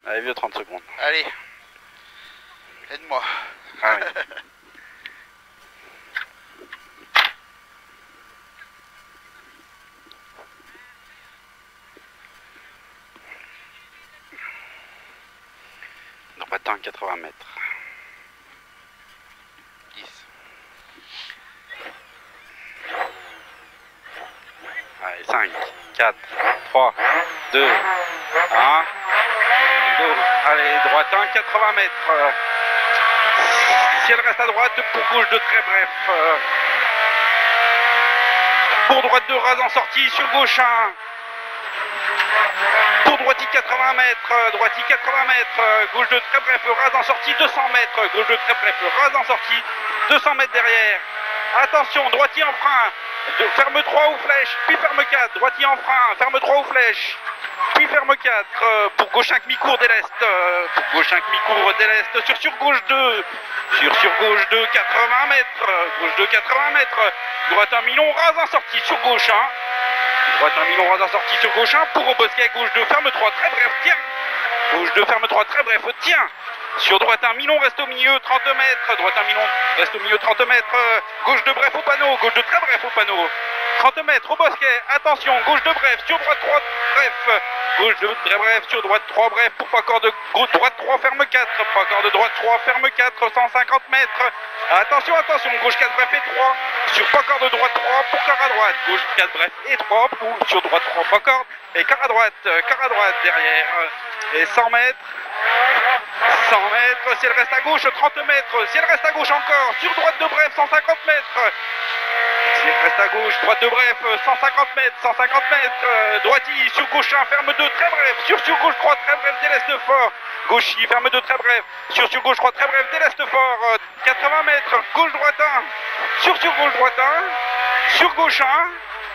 Allez, vieux 30 secondes. Allez. Aide-moi. Ah oui. Droitin 80 mètres. 10. Allez, 5, 4, 3, 2, 1. Go. Allez, droitin 80 mètres. Si elle reste à droite, pour gauche de très bref. Pour droite de ras en sortie sur gauche 1. Pour droiti 80 mètres, droiti 80 mètres, gauche de très bref, ras en sortie 200 mètres, gauche de très bref, ras en sortie 200 mètres derrière. Attention, droiti en frein, ferme 3 ou flèche, puis ferme 4, droiti en frein, ferme 3 ou flèche, puis ferme 4, pour gauche 5 mi-court déleste, pour gauche 5 mi-court déleste, sur gauche 2, sur gauche 2, 80 mètres, gauche 2, 80 mètres, droite 1 milon, ras en sortie sur gauche 1. Droite 1 milon, ras en sortie sur gauche 1, pour au bosquet, gauche 2, ferme 3, très bref, tiens. Gauche 2, ferme 3, très bref, tiens. Sur droite 1 milon, reste au milieu, 30 mètres. Droite 1 milon, reste au milieu, 30 mètres. Gauche 2, bref au panneau, gauche 2, très bref au panneau. 30 mètres au bosquet, attention, gauche 2, bref, sur droite 3, bref. Gauche 2, très bref, sur droite 3, bref, pour pas encore de droite 3, ferme 4. Pas encore de droite 3, ferme 4, 150 mètres. Attention, attention, gauche 4, bref et 3. Sur pas encore de droite 3, pour quart à droite. Gauche 4, bref et 3, pour sur droite 3, pas encore. Et quart à droite derrière. Et 100 mètres. 100 mètres, si elle reste à gauche, 30 mètres. Si elle reste à gauche encore, sur droite de bref, 150 mètres. Si elle reste à gauche, droite de bref, 150 mètres, 150 mètres. Droiti, sur gauche 1, ferme 2, très bref. Sur gauche 3, très bref, déleste fort. Gauchi, ferme 2, très bref. Sur gauche 3, très bref, déleste fort. 80 mètres, gauche droite 1. Sur gauche droite 1. Sur gauche 1.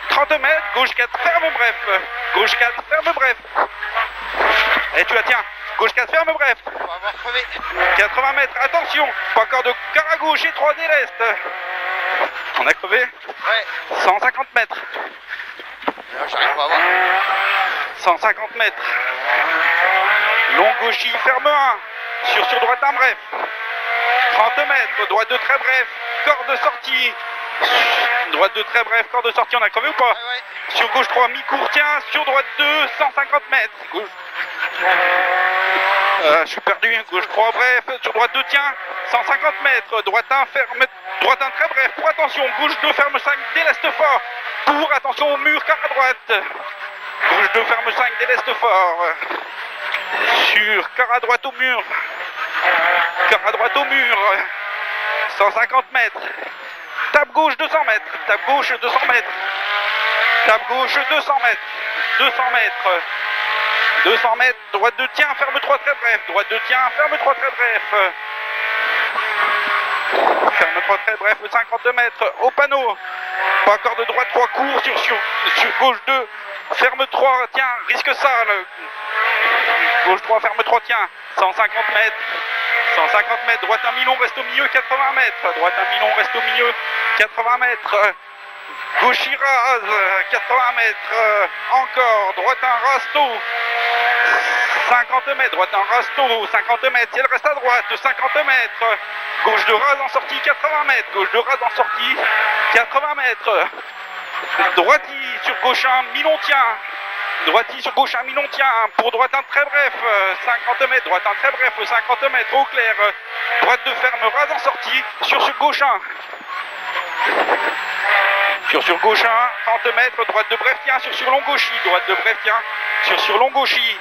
30 mètres, gauche 4, ferme bref. Gauche 4, ferme bref. Et tu la tiens. Gauche 4, ferme bref. On va avoir crevé. 80 mètres, attention. Pas encore de quart à gauche et 3 déleste. On a crevé. Ouais. 150 mètres. Là, j'arrive pas à voir. 150 mètres. Long gauchi, ferme 1. Sur droite 1, bref. 30 mètres, droite de très bref. Corde de sortie. Droite de très bref, corde de sortie, on a crevé ou pas? Ouais. Sur gauche 3, mi-court, tiens. Sur droite 2, 150 mètres. Gauche. Je suis perdu. Gauche 3, bref. Sur droite 2, tiens. 150 mètres. Droite 1, ferme. Droite 1, très bref. Pour attention. Gauche 2, ferme 5, déleste fort. Pour attention au mur, quart à droite. Gauche 2, ferme 5, déleste fort. Sur quart à droite au mur. Quart à droite au mur. 150 mètres. Tape gauche 200 mètres. Tape gauche 200 mètres. Tape gauche 200 mètres. 200 mètres. 200 mètres. Droite 2, tiens. Ferme 3, très bref. Droite 2, tiens. Ferme 3, très bref. Ferme 3, très bref. 52 mètres. Au panneau. Pas encore de droite 3, court. Sur gauche 2. Ferme 3, tiens. Risque ça. Gauche 3, ferme 3, tiens. 150 mètres. 150 mètres. Droite 1 milon, reste au milieu, 80 mètres. Droite 1 milon, reste au milieu, 80 mètres. Gauche rase, 80 mètres. Encore. Droite 1 rasto. 50 mètres. Droite 1 rasto. 50 mètres. Si elle reste à droite, 50 mètres. Gauche de rase en sortie, 80 mètres. Gauche de rase en sortie, 80 mètres. Droiti sur gauche 1, milon tient. Droiti sur gauche 1, milon tient. Pour droite 1, très bref, 50 mètres. Droite 1, très bref, 50 mètres, au clair. Droite de ferme, rase en sortie. Sur gauche 1. Sur gauche 1, 30 mètres. Droite de bref, tiens. Sur long gauchi. Droite de bref, tiens. Sur long gauchi.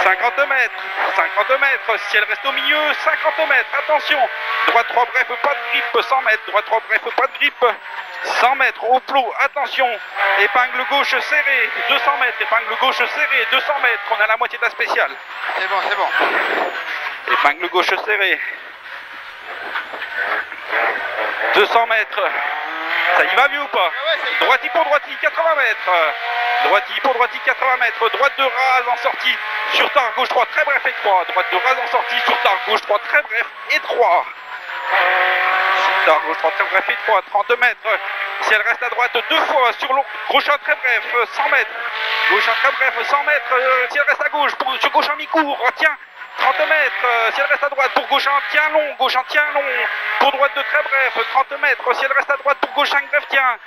50 mètres. 50 mètres. Si elle reste au milieu, 50 mètres. Attention. Droite 3 bref, pas de grippe. 100 mètres. Droite 3 bref, pas de grippe. 100 mètres au plot, attention, épingle gauche serrée, 200 mètres, épingle gauche serrée, 200 mètres, on a la moitié de la spéciale. C'est bon, c'est bon. Épingle gauche serrée, 200 mètres, ça y va vieux ou pas? Droiti pour droiti, 80 mètres, droiti pour droiti, 80 mètres, droite de rase en sortie, sur tard gauche 3, très bref et 3, droite de rase en sortie, sur tard gauche 3, très bref et 3. Tard gauche 3, très bref et 3, 30 mètres. Si elle reste à droite 2 fois sur long, gauche 1 très bref, 100 mètres. Gauche en très bref, 100 mètres, si elle reste à gauche, sur gauche en mi-court, tiens, 30 mètres, si elle reste à droite, pour gauche en tient long, pour droite de très bref, 30 mètres, si elle reste à droite, pour gauche 5 bref, tiens,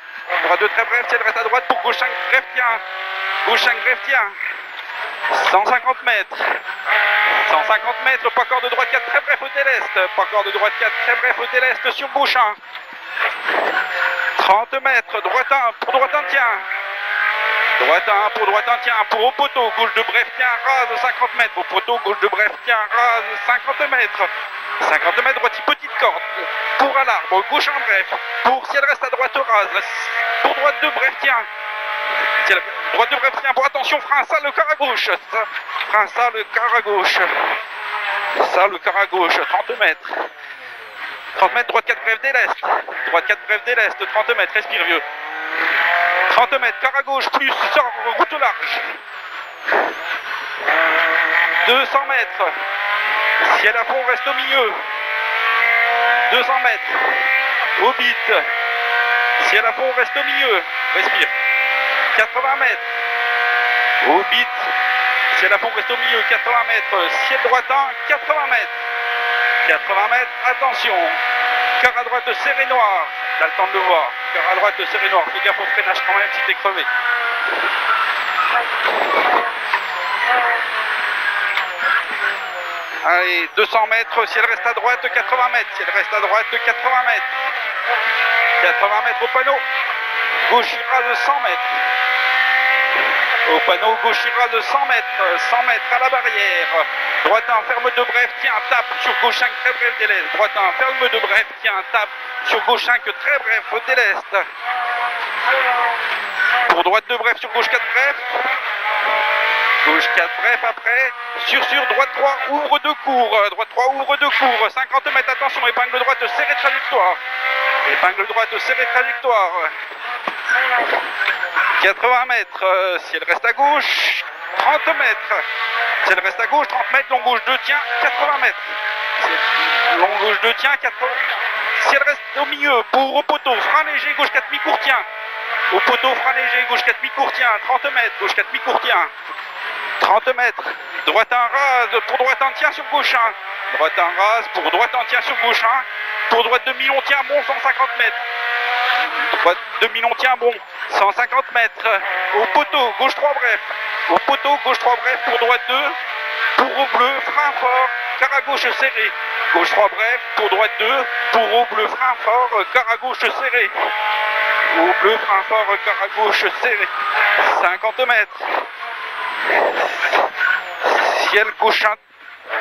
droite de très bref, si elle reste à droite, pour gauche 5 bref, tiens, gauche 5 bref, tiens, 150 mètres, 150 mètres, pas encore de droite 4 très bref au déleste, pas encore de droite 4 très bref au déleste sur gauche 1, 30 mètres, droite 1, pour droite 1, tiens, droite 1 pour droite 1, tiens, pour au poteau, gauche de bref, tiens, rase 50 mètres, au poteau, gauche de bref, tiens, rase 50 mètres, 50 mètres, droite, petite corde, pour à l'arbre, gauche en bref, pour si elle reste à droite, rase, pour droite de bref, tiens, si elle, droite de bref, tiens, pour attention, frein, ça le quart à gauche, frein, ça le quart à gauche, ça le quart à gauche, 30 mètres, 30 mètres, droite 4 bref déleste, droite 4 bref déleste, 30 mètres, respire vieux. 30 mètres, quart à gauche, plus, sort, route large. 200 mètres. Ciel à fond, reste au milieu. 200 mètres. Au bit. Ciel à fond, reste au milieu. Respire. 80 mètres. Au bit. Ciel à fond, reste au milieu. 80 mètres. Ciel droitin, 80 mètres. 80 mètres, attention. Quart à droite, serré noir. T'as le temps de le voir. Quart à droite, serré noir. Fais gaffe au freinage quand même si t'es crevé. Allez, 200 mètres. Si elle reste à droite, 80 mètres. Si elle reste à droite, 80 mètres. 80 mètres au panneau. Gauche ira de 100 mètres. Au panneau, gauche ira de 100 mètres. 100 mètres à la barrière. Droite 1, ferme de bref, tiens, tape sur gauche 5, très bref déleste. Droite 1, ferme de bref, tiens, tape sur gauche 5, très bref déleste. Pour droite de bref, sur gauche 4 bref. Gauche 4 bref après. Sur, droite 3, ouvre de cours. Droite 3, ouvre de cours. 50 mètres, attention, épingle droite, serré trajectoire. Épingle droite, serré trajectoire. 80 mètres, si elle reste à gauche, 30 mètres. Si elle reste à gauche, 30 mètres, long gauche 2, tiens, 80 mètres. Long gauche 2, tiens, 80. Si elle reste au milieu, pour au poteau, frein léger, gauche 4 mi-court, tiens. Au poteau, frein léger, gauche 4 mi-court, tiens, 30 mètres, gauche 4 mi-court, tiens. 30 mètres, droite 1 rase, pour droite 1, tiens sur gauche 1. Droite 1 rase, pour droite 1, tiens sur gauche 1. Pour droite de mi-long, tiens, bon, 150 mètres. Droite de mi-long, tiens, bon, 150 mètres. Au poteau, gauche 3 bref. Au poteau, gauche 3 bref, pour droite 2. Pour au bleu, frein fort, quart à gauche serré. Gauche 3 bref, pour droite 2. Pour au bleu, frein fort, quart à gauche serré. Au bleu, frein fort, quart à gauche serré. 50 mètres. Ciel gauche 1,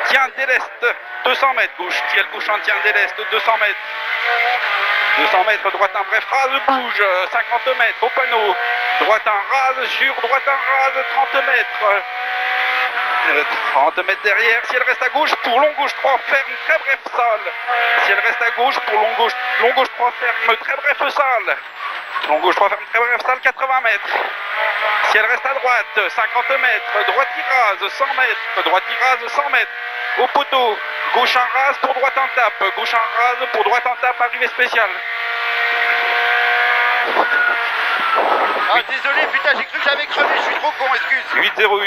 tiens déleste, 200 mètres gauche. Ciel gauche 1, tiens déleste, 200 mètres. 200 mètres, droite 1 bref, rase, bouge, 50 mètres au panneau. Droite 1 rase, sur droite 1 rase, 30 mètres. 30 mètres derrière, si elle reste à gauche, pour long gauche 3, ferme, très bref sol. Si elle reste à gauche, pour long gauche 3, ferme, très bref sol. Long gauche 3, ferme, très bref sol, 80 mètres. Si elle reste à droite, 50 mètres, droite rase, 100 mètres, droite rase, 100 mètres. Au poteau, gauche en rase, pour droite en tape, gauche en rase, pour droite en tape, arrivée spéciale. Ah, désolé, putain, j'ai cru que j'avais crevé, je suis trop con, excuse. 8-0-8.